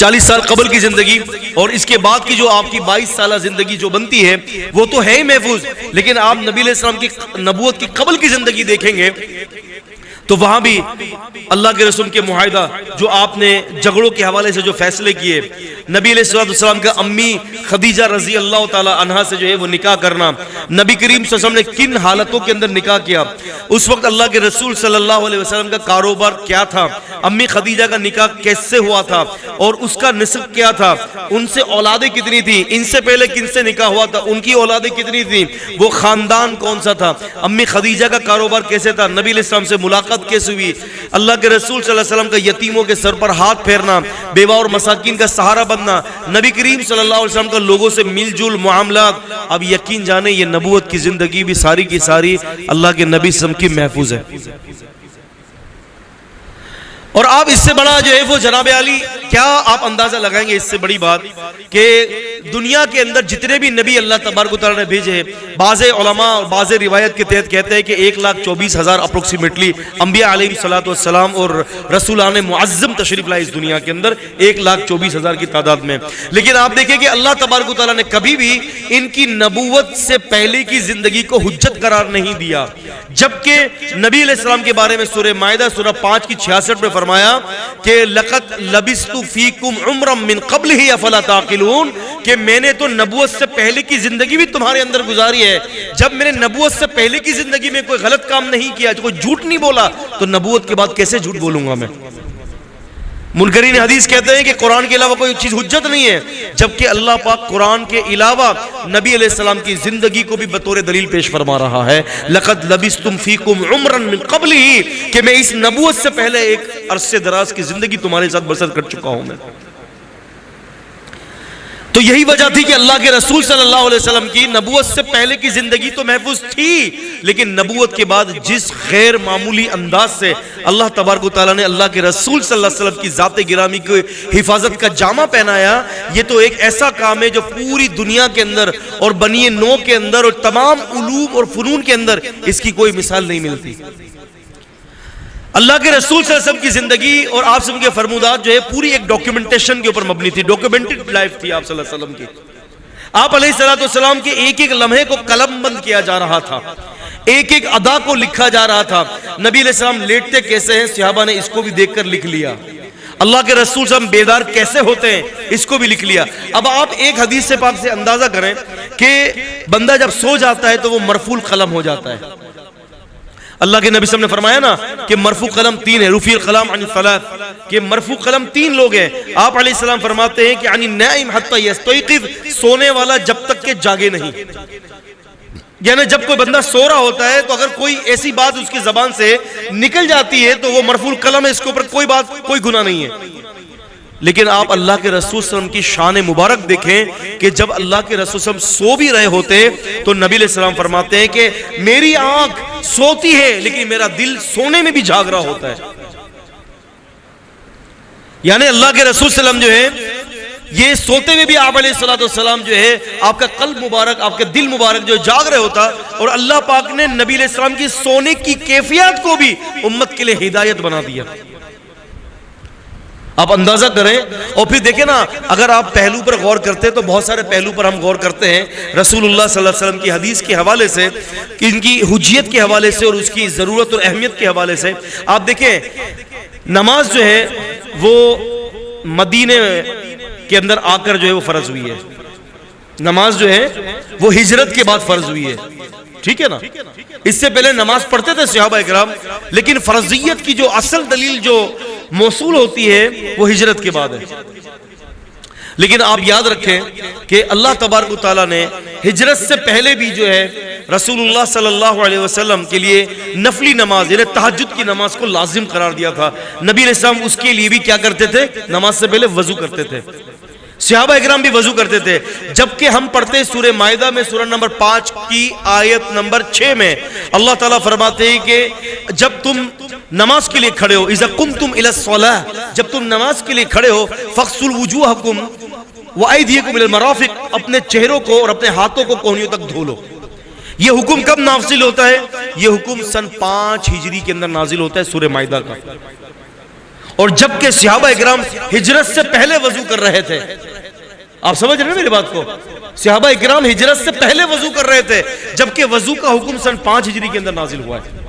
40 سال قبل کی زندگی اور اس کے بعد کی جو آپ کی 22 سالہ زندگی جو بنتی ہے وہ تو ہے ہی محفوظ، لیکن آپ نبی علیہ السلام کی نبوت کی قبل کی زندگی دیکھیں گے تو وہاں بھی اللہ کے رسول کے معاہدہ جو آپ نے جھگڑوں کے حوالے سے جو فیصلے کیے، نبی علیہ السلام کا امی خدیجہ رضی اللہ تعالی عنہا سے جو ہے وہ نکاح کرنا، نبی کریم صلی اللہ علیہ وسلم نے کن حالتوں کے اندر نکاح کیا، اس وقت اللہ کے رسول صلی اللہ علیہ وسلم کا کاروبار کیا تھا، امی خدیجہ کا نکاح کیسے ہوا تھا اور اس کا نسب کیا تھا، ان سے اولادیں کتنی تھی، ان سے پہلے کن سے نکاح ہوا تھا، ان کی اولادیں کتنی تھی، وہ خاندان کون سا تھا، امی خدیجہ کا کاروبار کیسے تھا، نبی علیہ السلام سے ملاقات کیسے ہوئی، اللہ کے رسول صلی اللہ علیہ وسلم کا یتیموں کے سر پر ہاتھ پھیرنا، بیوہ اور مساکین کا سہارا بننا، نبی کریم صلی اللہ علیہ وسلم کا لوگوں سے مل جل معاملات، اب یقین جانے یہ نبوت کی زندگی بھی ساری کی ساری اللہ کے نبی صلی اللہ علیہ وسلم کی محفوظ ہے۔ اور آپ اس سے بڑا جو ہے وہ جناب علی کیا آپ اندازہ لگائیں گے اس سے بڑی بات کہ دنیا کے اندر جتنے بھی نبی اللہ تبارک و تعالیٰ نے بھیجے ہیں، بعض علماء اور بعض روایت کے تحت کہتے ہیں کہ 1,24,000 اپروکسیمیٹلی انبیاء علیہ السلام اور رسولان معظم تشریف لائے اس دنیا کے اندر 1,24,000 کی تعداد میں، لیکن آپ دیکھیں کہ اللہ تبارک و تعالیٰ نے کبھی بھی ان کی نبوت سے پہلے کی زندگی کو حجت قرار نہیں دیا، جبکہ نبی علیہ السلام کے بارے میں سورہ مائدہ سورہ 5 کی 66 میں فرمایا کہ لَقَدْ لَبِثْتُ فِيكُمْ عُمْرًا مِّن قَبْلِهِ أَفَلَا تَعْقِلُونَ کہ میں نے تو نبوت سے پہلے کی زندگی بھی تمہارے اندر گزاری ہے، جب میں نے نبوت سے پہلے کی زندگی میں کوئی غلط کام نہیں کیا، کوئی جھوٹ نہیں بولا، تو نبوت کے بعد کیسے جھوٹ بولوں گا میں؟ منکرین حدیث کہتے ہیں کہ قرآن کے علاوہ کوئی چیز حجت نہیں ہے، جبکہ اللہ پاک قرآن کے علاوہ نبی علیہ السلام کی زندگی کو بھی بطور دلیل پیش فرما رہا ہے، لَقَدْ لَبِثْتُمْ فِيكُمْ عُمْرًا مِّن قَبْلِهِ کہ میں اس نبوت سے پہلے ایک عرصے دراز کی زندگی تمہارے ساتھ بسر کر چکا ہوں میں۔ تو یہی وجہ تھی کہ اللہ کے رسول صلی اللہ علیہ وسلم کی نبوت سے پہلے کی زندگی تو محفوظ تھی، لیکن نبوت کے بعد جس غیر معمولی انداز سے اللہ تبارک و تعالیٰ نے اللہ کے رسول صلی اللہ علیہ وسلم کی ذات گرامی کی حفاظت کا جامہ پہنایا، یہ تو ایک ایسا کام ہے جو پوری دنیا کے اندر اور بنی نوع کے اندر اور تمام علوم اور فنون کے اندر اس کی کوئی مثال نہیں ملتی۔ اللہ کے رسول صلی اللہ علیہ وسلم کی زندگی اور آپ سے ان کے فرمودات جو ہے پوری ایک ڈاکیومنٹیشن کے اوپر مبنی تھی، ڈاکیومنٹڈ لائف تھی آپ صلی اللہ علیہ وسلم کی۔ آپ علیہ السلام کے ایک ایک لمحے کو قلم بند کیا جا رہا تھا، ایک ایک ادا کو لکھا جا رہا تھا، نبی علیہ السلام لیٹتے کیسے ہیں صحابہ نے اس کو بھی دیکھ کر لکھ لیا، اللہ کے رسول صلی اللہ علیہ وسلم بیدار کیسے ہوتے ہیں اس کو بھی لکھ لیا۔ اب آپ ایک حدیث سے پاک سے اندازہ کریں کہ بندہ جب سو جاتا ہے تو وہ مرفوع القلم ہو جاتا ہے۔ اللہ کے نبی صلی اللہ علیہ وسلم نے فرمایا نا کہ مرفوع قلم 3 ہے، رفیع القلم عن الثلاث، کہ مرفوع قلم 3 لوگ ہیں۔ آپ علیہ السلام فرماتے ہیں کہ عن النائم حتی یستیقظ، سونے والا جب تک کہ جاگے نہیں، یعنی جب کوئی بندہ سو رہا ہوتا ہے تو اگر کوئی ایسی بات اس کی زبان سے نکل جاتی ہے تو وہ مرفوع القلم ہے، اس کے اوپر کوئی بات کوئی گناہ نہیں ہے۔ لیکن آپ اللہ کے رسول صلی اللہ علیہ وسلم کی شان مبارک دیکھیں کہ جب اللہ کے رسول صلی اللہ علیہ وسلم سو بھی رہے ہوتے تو نبی علیہ السلام فرماتے ہیں کہ میری آنکھ سوتی ہے لیکن میرا دل سونے میں بھی جاگ رہا ہوتا ہے، یعنی اللہ کے رسول صلی اللہ علیہ وسلم جو ہے یہ سوتے ہوئے بھی آپ علیہ السلام جو ہے آپ کا قلب مبارک آپ کا دل مبارک جو جاگ رہے ہوتا، اور اللہ پاک نے نبی علیہ السلام کی سونے کی کیفیت کو بھی امت کے لیے ہدایت بنا دیا۔ آپ اندازہ کریں اور پھر دیکھیں نا، اگر آپ پہلو پر غور کرتے ہیں تو بہت سارے پہلو پر ہم غور کرتے ہیں رسول اللہ صلی اللہ علیہ وسلم کی حدیث کے حوالے سے، ان کی حجیت کے حوالے سے اور اس کی ضرورت اور اہمیت کے حوالے سے۔ آپ دیکھیں نماز جو ہے وہ مدینے کے اندر آ کر جو ہے وہ فرض ہوئی ہے، نماز جو ہے وہ ہجرت کے بعد فرض ہوئی ہے، ٹھیک ہے نا؟ اس سے پہلے نماز پڑھتے تھے صحابہ اکرام، لیکن فرضیت کی جو اصل دلیل جو موصول ہوتی ہے وہ ہجرت کے بعد ہے۔ لیکن آپ یاد رکھیں کہ اللہ تبارک و تعالیٰ نے ہجرت سے پہلے بھی جو ہے رسول اللہ صلی اللہ علیہ وسلم کے لیے نفلی نماز یعنی تہجد کی نماز کو لازم قرار دیا تھا۔ نبی علیہ السلام اس کے لیے بھی کیا کرتے تھے؟ نماز سے پہلے وضو کرتے تھے، صحابہ اکرام بھی وضو کرتے تھے، جبکہ ہم پڑھتے سورہ مائدہ میں سورہ نمبر 5 کی آیت نمبر 6 میں اللہ تعالیٰ فرماتے ہیں کہ جب تم نماز کے لیے کھڑے ہو، اذا قمتم الی الصلاۃ، جب تم نماز کے لیے کھڑے ہو، فاغسلوا وجوہکم وایدیکم الی المرافق، اپنے چہروں کو اور اپنے ہاتھوں کو کونیوں تک دھو لو۔ یہ حکم کب نازل ہوتا ہے؟ یہ حکم سن 5 ہجری کے اندر نازل ہوتا ہے سورہ مائدہ کا، اور جبکہ صحابہ اکرام ہجرت سے پہلے وضو کر رہے تھے. آپ سمجھ رہے ہیں میری بات کو؟ صحابہ اکرام ہجرت سے پہلے وضو کر رہے تھے، جبکہ وضو کا حکم سن 5 ہجری کے اندر نازل ہوا ہے.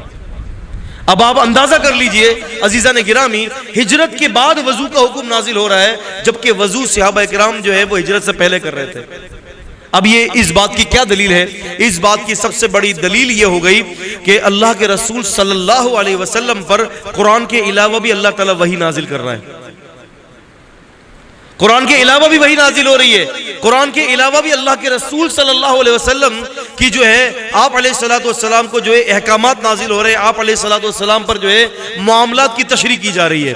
اب آپ اندازہ کر لیجئے عزیزان گرامی، ہجرت کے بعد وضو کا حکم نازل ہو رہا ہے، جبکہ وضو صحابہ اکرام جو ہے وہ ہجرت سے پہلے کر رہے تھے. اب یہ اس بات کی کیا دلیل ہے؟ اس بات کی سب سے بڑی دلیل یہ ہو گئی کہ اللہ کے رسول صلی اللہ علیہ وسلم پر قرآن کے علاوہ بھی اللہ تعالیٰ وحی نازل کر رہا ہے. قرآن کے علاوہ بھی وحی نازل ہو رہی ہے. قرآن کے علاوہ بھی اللہ کے رسول صلی اللہ علیہ وسلم کی جو ہے آپ علیہ السلام کو جو ہے احکامات نازل ہو رہے ہیں، آپ علیہ السلام پر جو ہے معاملات کی تشریح کی جا رہی ہے.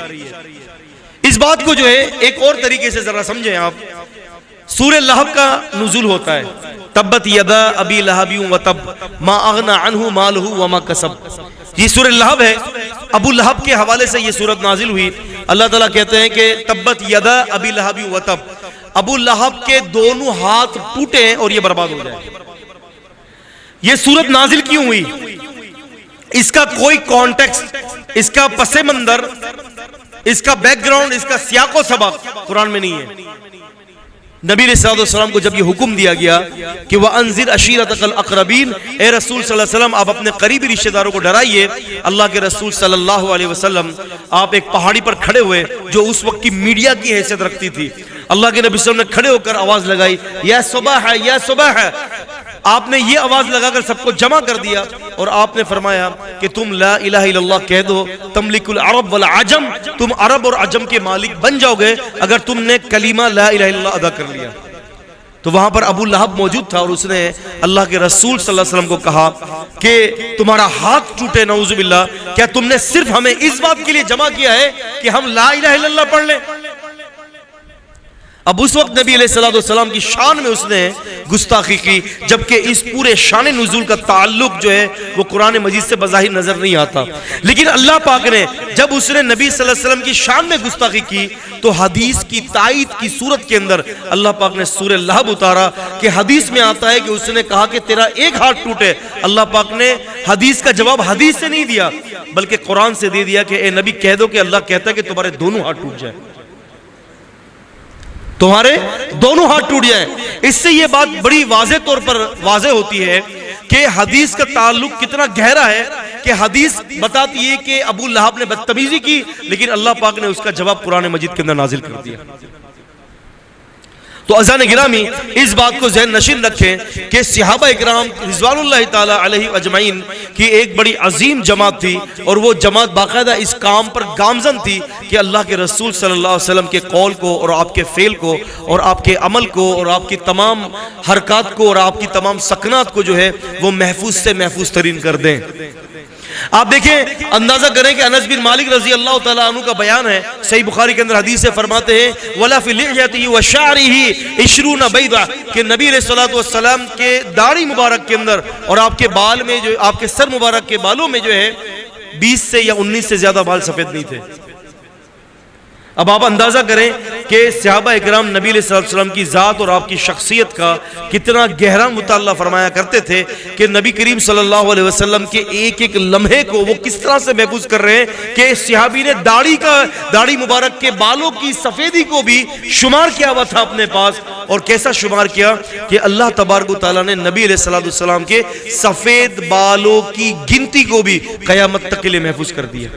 اس بات کو جو ہے ایک اور طریقے سے ذرا سمجھیں آپ. سورہ لہب کا نزول ہوتا ہے، تبت یدا ابی لہب وتب ما اغنى عنہ مالہ وما کسب. یہ سورہ لہب ہے، ابو لہب کے حوالے سے یہ سورت نازل ہوئی. اللہ تعالیٰ کہتے ہیں کہ تبت یدا ابی لہب وتب، ابو لہب کے دونوں ہاتھ ٹوٹے اور یہ برباد ہو جائے. یہ سورت نازل کیوں ہوئی؟ اس کا کوئی کانٹیکسٹ، اس کا پس منظر، اس کا بیک گراؤنڈ، اس کا سیاق و سباق قرآن میں نہیں ہے. نبی علیہ السلام کو جب یہ حکم دیا گیا کہ وَأَنذِرْ عَشِيرَتَكَ الْأَقْرَبِينَ، اے رسول صلی اللہ علیہ وسلم آپ اپنے قریبی رشتہ داروں کو ڈرائیے. اللہ کے رسول صلی اللہ علیہ وسلم آپ ایک پہاڑی پر کھڑے ہوئے جو اس وقت کی میڈیا کی حیثیت رکھتی تھی. اللہ کے نبی صلی اللہ علیہ وسلم نے کھڑے ہو کر آواز لگائی، یا صبح ہے یا صبح ہے. آپ نے یہ آواز لگا کر سب کو جمع کر دیا اور آپ نے فرمایا کہ تم لا الہ الا اللہ کہہ دو، تملک العرب والعجم، تم عرب اور عجم کے مالک بن جاؤ گے اگر تم نے کلمہ لا الہ الا اللہ ادا کر لیا. تو وہاں پر ابو لہب موجود تھا اور اس نے اللہ کے رسول صلی اللہ علیہ وسلم کو کہا کہ تمہارا ہاتھ ٹوٹے نعوذ باللہ، کیا تم نے صرف ہمیں اس بات کے لیے جمع کیا ہے کہ ہم لا الہ الا اللہ پڑھ لیں؟ اب اس وقت نبی علیہ السلام کی شان میں اس نے گستاخی کی، جبکہ اس پورے شان نزول کا تعلق جو ہے وہ قرآن مجید سے بظاہر نظر نہیں آتا. لیکن اللہ پاک نے جب اس نے نبی صلی اللہ علیہ وسلم کی شان میں گستاخی کی تو حدیث کی تائید کی صورت کے اندر اللہ پاک نے سورہ لہب اتارا کہ حدیث میں آتا ہے کہ اس نے کہا کہ تیرا ایک ہاتھ ٹوٹے. اللہ پاک نے حدیث کا جواب حدیث سے نہیں دیا بلکہ قرآن سے دے دیا کہ اے نبی کہہ دو کہ اللہ کہتا ہے کہ تمہارے دونوں ہاتھ ٹوٹ جائیں، تمہارے دونوں ہاتھ ٹوٹ جائیں. اس سے یہ بات بڑی واضح طور پر واضح ہوتی ہے کہ حدیث کا تعلق کتنا گہرا ہے کہ حدیث بتاتی ہے کہ ابو لہب نے بدتمیزی کی لیکن اللہ پاک نے اس کا جواب قرآن مجید کے اندر نازل کر دیا. تو عزیزان گرامی اس بات کو ذہن نشین رکھیں کہ صحابہ اکرام رضوان اللہ تعالی علیہ اجمعین کی ایک بڑی عظیم جماعت تھی اور وہ جماعت باقاعدہ اس کام پر گامزن تھی کہ اللہ کے رسول صلی اللہ علیہ وسلم کے قول کو اور آپ کے فعل کو اور آپ کے عمل کو اور آپ کی تمام حرکات کو اور آپ کی تمام سکنات کو جو ہے وہ محفوظ سے محفوظ ترین کر دیں. آپ دیکھیں اندازہ کریں کہ انس بن مالک رضی اللہ تعالیٰ عنہ کا بیان ہے، صحیح بخاری کے اندر حدیث سے فرماتے ہیں وَلَا فِي لِحْيَتِهِ وَشَعْرِهِ 20 بَيْضَةً کہ نبی علیہ السلام کے داڑھی مبارک کے اندر اور آپ کے بال میں جو آپ کے سر مبارک کے بالوں میں جو ہے 20 سے یا 19 سے زیادہ بال سفید نہیں تھے. اب آپ اندازہ کریں کہ صحابہ اکرام نبی علیہ السلام کی ذات اور آپ کی شخصیت کا کتنا گہرا مطالعہ فرمایا کرتے تھے کہ نبی کریم صلی اللہ علیہ وسلم کے ایک ایک لمحے کو وہ کس طرح سے محفوظ کر رہے ہیں کہ صحابی نے داڑھی مبارک کے بالوں کی سفیدی کو بھی شمار کیا ہوا تھا اپنے پاس. اور کیسا شمار کیا کہ اللہ تبارک و تعالیٰ نے نبی علیہ السلام کے سفید بالوں کی گنتی کو بھی قیامت تک کے لیے محفوظ کر دیا.